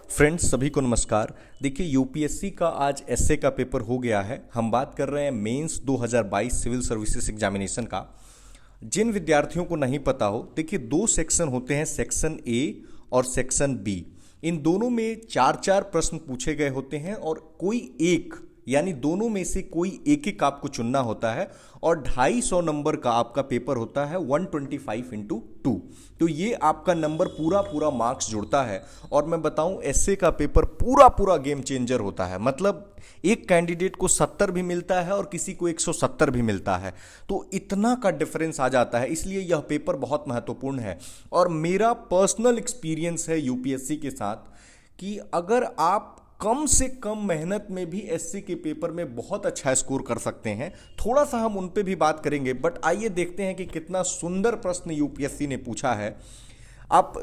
Friends सभी को नमस्कार। देखिए यूपीएससी का आज एसए का पेपर हो गया है। हम बात कर रहे हैं मेंस 2022 सिविल सर्विसेज एग्जामिनेशन का। जिन विद्यार्थियों को नहीं पता हो, देखिए दो सेक्शन होते हैं, सेक्शन ए और सेक्शन बी। इन दोनों में चार चार प्रश्न पूछे गए होते हैं और कोई एक यानी दोनों में से कोई एक एक आपको चुनना होता है और 250 नंबर का आपका पेपर होता है 125 इंटू 2। तो ये आपका नंबर पूरा पूरा मार्क्स जुड़ता है। और मैं बताऊं एसए का पेपर पूरा पूरा गेम चेंजर होता है। मतलब एक कैंडिडेट को 70 भी मिलता है और किसी को 170 भी मिलता है, तो इतना का डिफरेंस आ जाता है। इसलिए यह पेपर बहुत महत्वपूर्ण है। और मेरा पर्सनल एक्सपीरियंस है यूपीएससी के साथ कि अगर आप कम से कम मेहनत में भी एससी के पेपर में बहुत अच्छा स्कोर कर सकते हैं। थोड़ा सा हम उन पे भी बात करेंगे, बट आइए देखते हैं कि कितना सुंदर प्रश्न यूपीएससी ने पूछा है।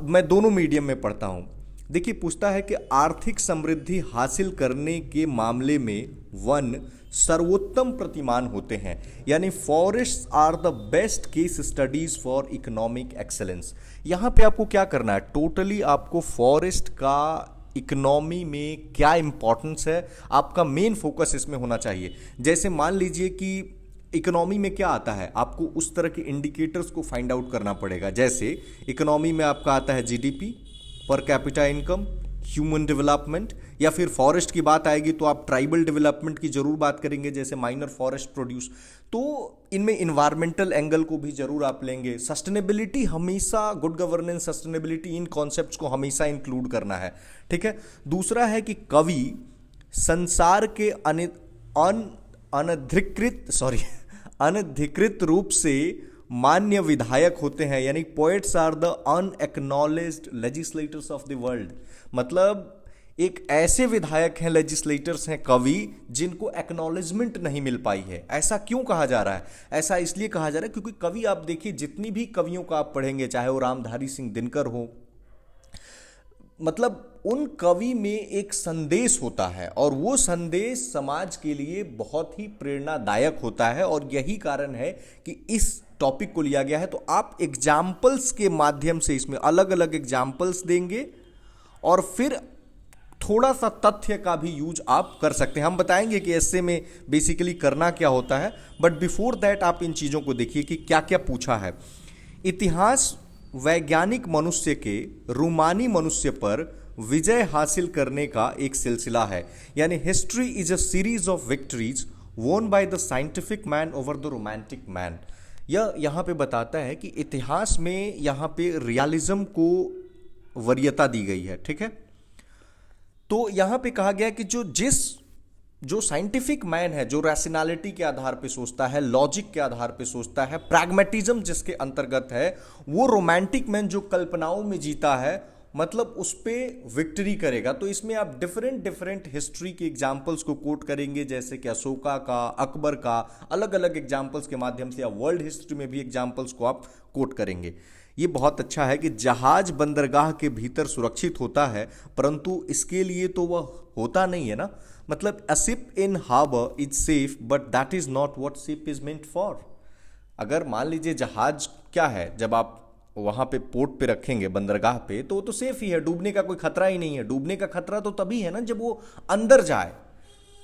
मैं दोनों मीडियम में पढ़ता हूं। देखिए पूछता है कि आर्थिक समृद्धि हासिल करने के मामले में वन सर्वोत्तम प्रतिमान होते हैं, यानी forest are the best case studies for economic excellence. यहां पे आपको क्या करना है, टोटली आपको फॉरेस्ट का इकोनॉमी में क्या इंपॉर्टेंस है, आपका मेन फोकस इसमें होना चाहिए। जैसे मान लीजिए कि इकोनॉमी में क्या आता है, आपको उस तरह के इंडिकेटर्स को फाइंड आउट करना पड़ेगा। जैसे इकोनॉमी में आपका आता है GDP, per capita income, human development, या फिर फॉरेस्ट की बात आएगी तो आप ट्राइबल डेवलपमेंट की जरूर बात करेंगे, जैसे माइनर फॉरेस्ट प्रोड्यूस। तो इनमें इन्वायरमेंटल एंगल को भी जरूर आप लेंगे। सस्टेनेबिलिटी हमेशा, गुड गवर्नेंस, सस्टेनेबिलिटी, इन कॉन्सेप्ट्स को हमेशा इंक्लूड करना है। ठीक है। दूसरा है कि कवि संसार के अनधिकृत रूप से मान्य विधायक होते हैं, यानी poets are the unacknowledged legislators of the world. मतलब एक ऐसे विधायक हैं, लेजिस्लेटर्स हैं, कवि, जिनको एक्नॉलेजमेंट नहीं मिल पाई है। ऐसा क्यों कहा जा रहा है? ऐसा इसलिए कहा जा रहा है क्योंकि कवि, आप देखिए जितनी भी कवियों का आप पढ़ेंगे, चाहे वो रामधारी सिंह दिनकर हो, मतलब उन कवि में एक संदेश होता है और वो संदेश समाज के लिए बहुत ही प्रेरणादायक होता है। और यही कारण है कि इस टॉपिक को लिया गया है। तो आप एग्जाम्पल्स के माध्यम से इसमें अलग अलग एग्जाम्पल्स देंगे और फिर थोड़ा सा तथ्य का भी यूज आप कर सकते हैं। हम बताएंगे कि ऐसे में बेसिकली करना क्या होता है, बट बिफोर दैट आप इन चीजों को देखिए कि क्या क्या पूछा है। इतिहास वैज्ञानिक मनुष्य के रूमानी मनुष्य पर विजय हासिल करने का एक सिलसिला है, यानी history is a series of victories won by the scientific man over the romantic man. यह यहाँ पे बताता है कि इतिहास में यहाँ पे रियलिज्म को वरीयता दी गई है। ठीक है। तो यहाँ पे कहा गया कि जो साइंटिफिक मैन है, जो रैशनैलिटी के आधार पे सोचता है, लॉजिक के आधार पे सोचता है, प्रैग्मेटिज्म जिसके अंतर्गत है, वो रोमांटिक मैन जो कल्पनाओं में जीता है, मतलब उस पे विक्ट्री करेगा। तो इसमें आप डिफरेंट हिस्ट्री के एग्जाम्पल्स को कोट करेंगे, जैसे कि अशोका का, अकबर का, अलग अलग एग्जाम्पल्स के माध्यम से, या वर्ल्ड हिस्ट्री में भी एग्जाम्पल्स को आप कोट करेंगे। ये बहुत अच्छा है कि जहाज बंदरगाह के भीतर सुरक्षित होता है, परंतु इसके लिए तो वह होता नहीं है ना। मतलब a ship in harbour is safe but that is not what ship is meant for. अगर मान लीजिए जहाज क्या है, जब आप वहां पे पोर्ट पे रखेंगे, बंदरगाह पे, तो वो तो सेफ ही है, डूबने का कोई खतरा ही नहीं है। डूबने का खतरा तो तभी है ना जब वो अंदर जाए,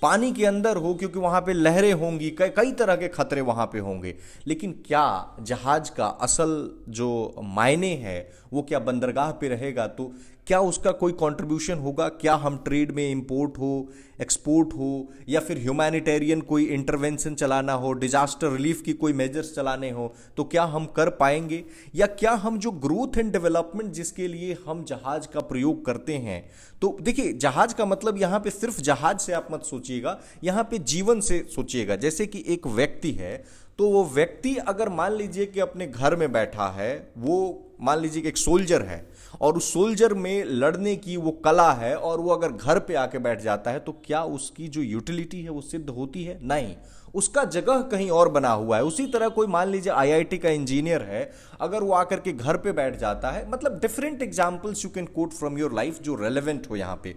पानी के अंदर हो, क्योंकि वहां पे लहरें होंगी, कई तरह के खतरे वहां पे होंगे। लेकिन क्या जहाज का असल जो मायने है वो क्या बंदरगाह पे रहेगा? तो क्या उसका कोई कंट्रीब्यूशन होगा? क्या हम ट्रेड में इंपोर्ट हो, एक्सपोर्ट हो, या फिर ह्यूमैनिटेरियन कोई इंटरवेंशन चलाना हो, डिजास्टर रिलीफ की कोई मेजर्स चलाने हो, तो क्या हम कर पाएंगे? या क्या हम जो ग्रोथ एंड डेवलपमेंट जिसके लिए हम जहाज का प्रयोग करते हैं, तो देखिए जहाज का मतलब यहाँ पे सिर्फ जहाज से आप मत सोचिएगा, यहाँ पे जीवन से सोचिएगा। जैसे कि एक व्यक्ति है, तो वो व्यक्ति अगर मान लीजिए कि अपने घर में बैठा है, वो मान लीजिए कि एक सोल्जर है और उस सोल्जर में लड़ने की वो कला है, और वो अगर घर पे आके बैठ जाता है, तो क्या उसकी जो यूटिलिटी है वो सिद्ध होती है? नहीं, उसका जगह कहीं और बना हुआ है। उसी तरह कोई मान लीजिए आईआईटी का इंजीनियर है, अगर वो आकर के घर पे बैठ जाता है, मतलब different examples you can quote from your life जो रेलेवेंट हो। यहाँ पे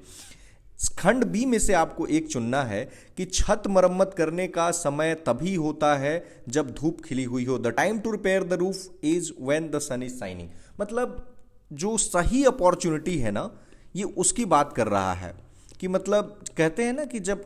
खंड बी में से आपको एक चुनना है कि छत मरम्मत करने का समय तभी होता है जब धूप खिली हुई हो। The time to repair the roof is when the sun is shining. मतलब जो सही अपॉर्चुनिटी है ना, ये उसकी बात कर रहा है कि मतलब कहते हैं ना कि जब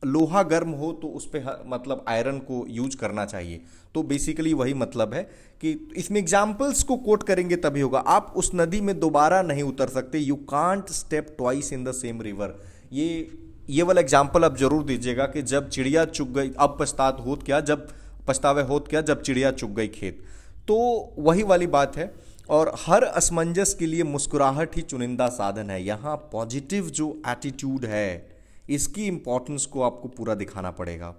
लोहा गर्म हो तो उस पर मतलब आयरन को यूज करना चाहिए, तो बेसिकली वही मतलब है कि इसमें एग्जाम्पल्स को कोट करेंगे तभी होगा। आप उस नदी में दोबारा नहीं उतर सकते, you can't step twice in the same river. ये वाला एग्जाम्पल आप जरूर दीजिएगा कि जब चिड़िया चुग गई अब पछतात होत क्या, जब पछतावे होत क्या जब चिड़िया चुग गई खेत। तो वही वाली बात है। और हर असमंजस के लिए मुस्कुराहट ही चुनिंदा साधन है। यहाँ पॉजिटिव जो एटीट्यूड है इसकी इंपॉर्टेंस को आपको पूरा दिखाना पड़ेगा,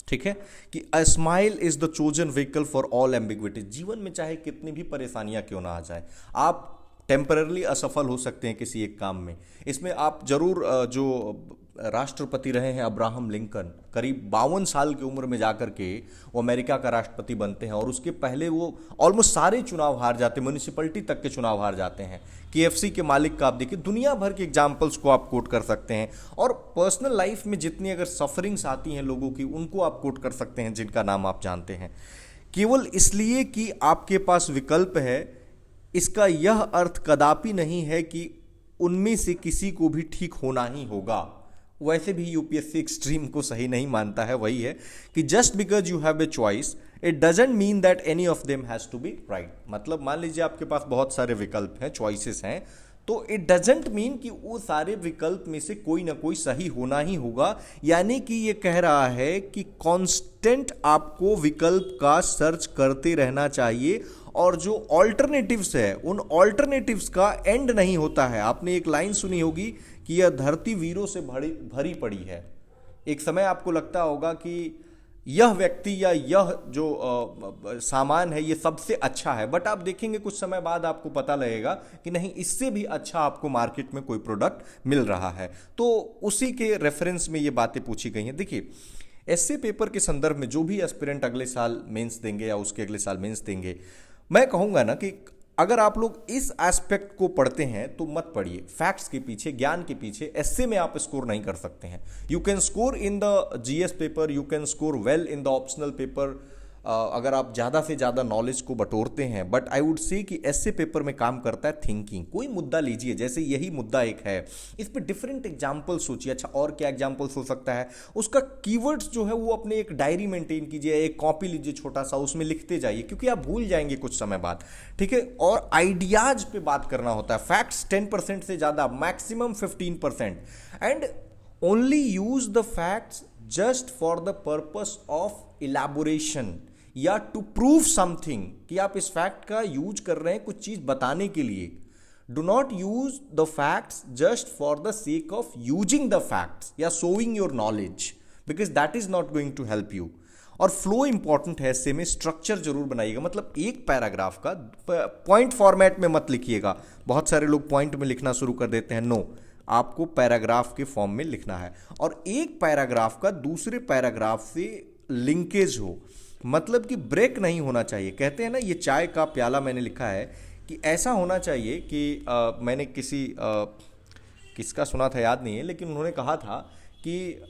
ठीक है, कि a smile is the chosen vehicle for all ambiguity. जीवन में चाहे कितनी भी परेशानियां क्यों ना आ जाए, आप टेम्पररली असफल हो सकते हैं किसी एक काम में। इसमें आप जरूर जो राष्ट्रपति रहे हैं अब्राहम लिंकन, करीब 52 साल की उम्र में जाकर के वो अमेरिका का राष्ट्रपति बनते हैं और उसके पहले वो ऑलमोस्ट सारे चुनाव हार जाते हैं, म्यूनिसिपैलिटी तक के चुनाव हार जाते हैं। केएफसी के मालिक का आप देखिए, दुनिया भर के एग्जाम्पल्स को आप कोट कर सकते हैं। और पर्सनल लाइफ में जितनी अगर सफरिंग्स आती हैं लोगों की, उनको आप कोट कर सकते हैं जिनका नाम आप जानते हैं। केवल इसलिए कि आपके पास विकल्प है, इसका यह अर्थ कदापि नहीं है कि उनमें से किसी को भी ठीक होना ही होगा। वैसे भी यूपीएससी एक्सट्रीम को सही नहीं मानता है। वही है कि just because you have a choice it doesn't mean that any of them has to be right. मतलब मान लीजिए आपके पास बहुत सारे विकल्प हैं, चॉइसेस हैं, तो इट डजंट मीन कि वो सारे विकल्प में से कोई ना कोई सही होना ही होगा। यानी कि ये कह रहा है कि कांस्टेंट आपको विकल्प का सर्च करते रहना चाहिए और जो ऑल्टरनेटिव्स है उन ऑल्टरनेटिव्स का एंड नहीं होता है। आपने एक लाइन सुनी होगी कि यह धरती वीरों से भरी पड़ी है। एक समय आपको लगता होगा कि यह व्यक्ति या यह जो सामान है ये सबसे अच्छा है, बट आप देखेंगे कुछ समय बाद आपको पता लगेगा कि नहीं, इससे भी अच्छा आपको मार्केट में कोई प्रोडक्ट मिल रहा है। तो उसी के रेफरेंस में ये बातें पूछी गई हैं। देखिए, एसए पेपर के संदर्भ में जो भी एस्पिरेंट अगले साल मेंस देंगे या उसके अगले साल मेंस देंगे, मैं कहूँगा ना कि अगर आप लोग इस एस्पेक्ट को पढ़ते हैं तो मत पढ़िए। फैक्ट्स के पीछे, ज्ञान के पीछे एस्से में आप स्कोर नहीं कर सकते हैं। You can score in the GS paper, you can score well in the optional paper, अगर आप ज़्यादा से ज़्यादा नॉलेज को बटोरते हैं। बट आई वुड से कि एस्से पेपर में काम करता है थिंकिंग। कोई मुद्दा लीजिए, जैसे यही मुद्दा एक है, इस पर डिफरेंट एग्जाम्पल सोचिए। अच्छा, और क्या एग्जाम्पल्स हो सकता है, उसका कीवर्ड्स जो है वो अपने एक डायरी मेंटेन कीजिए, एक कॉपी लीजिए छोटा सा, उसमें लिखते जाइए, क्योंकि आप भूल जाएंगे कुछ समय बाद, ठीक है। और आइडियाज पे बात करना होता है। फैक्ट्स 10% से ज़्यादा, maximum 15%, and only use the facts just for the purpose of elaboration या टू प्रूव समथिंग, कि आप इस फैक्ट का यूज कर रहे हैं कुछ चीज बताने के लिए। Do not use the facts just for the sake of using the facts या showing your knowledge, because that is not going to help you. और फ्लो इंपॉर्टेंट है, ऐसे में स्ट्रक्चर जरूर बनाइएगा। मतलब एक पैराग्राफ का पॉइंट फॉर्मेट में मत लिखिएगा। बहुत सारे लोग पॉइंट में लिखना शुरू कर देते हैं, नो, आपको पैराग्राफ के फॉर्म में लिखना है। और एक पैराग्राफ का दूसरे पैराग्राफ से लिंकेज हो, मतलब कि ब्रेक नहीं होना चाहिए। कहते हैं ना, ये चाय का प्याला मैंने लिखा है कि ऐसा होना चाहिए कि मैंने किसका सुना था याद नहीं है, लेकिन उन्होंने कहा था कि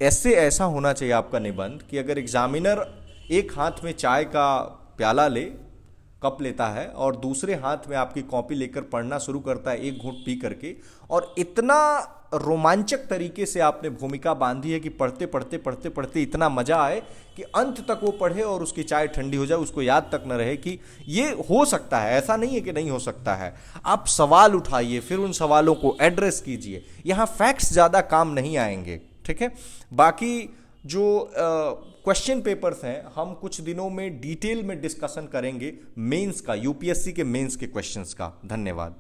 ऐसा होना चाहिए आपका निबंध कि अगर एग्जामिनर एक हाथ में चाय का प्याला ले, कप लेता है, और दूसरे हाथ में आपकी कॉपी लेकर पढ़ना शुरू करता है एक घूंट पी करके, और इतना रोमांचक तरीके से आपने भूमिका बांधी है कि पढ़ते पढ़ते पढ़ते पढ़ते इतना मजा आए कि अंत तक वो पढ़े और उसकी चाय ठंडी हो जाए, उसको याद तक न रहे कि ये हो सकता है। ऐसा नहीं है कि नहीं हो सकता है। आप सवाल उठाइए, फिर उन सवालों को एड्रेस कीजिए। यहाँ फैक्ट्स ज़्यादा काम नहीं आएंगे, ठीक है। बाकी जो क्वेश्चन पेपर्स हैं, हम कुछ दिनों में डिटेल में डिस्कशन करेंगे मेंस का, यूपीएससी के मेंस के क्वेश्चंस का। धन्यवाद।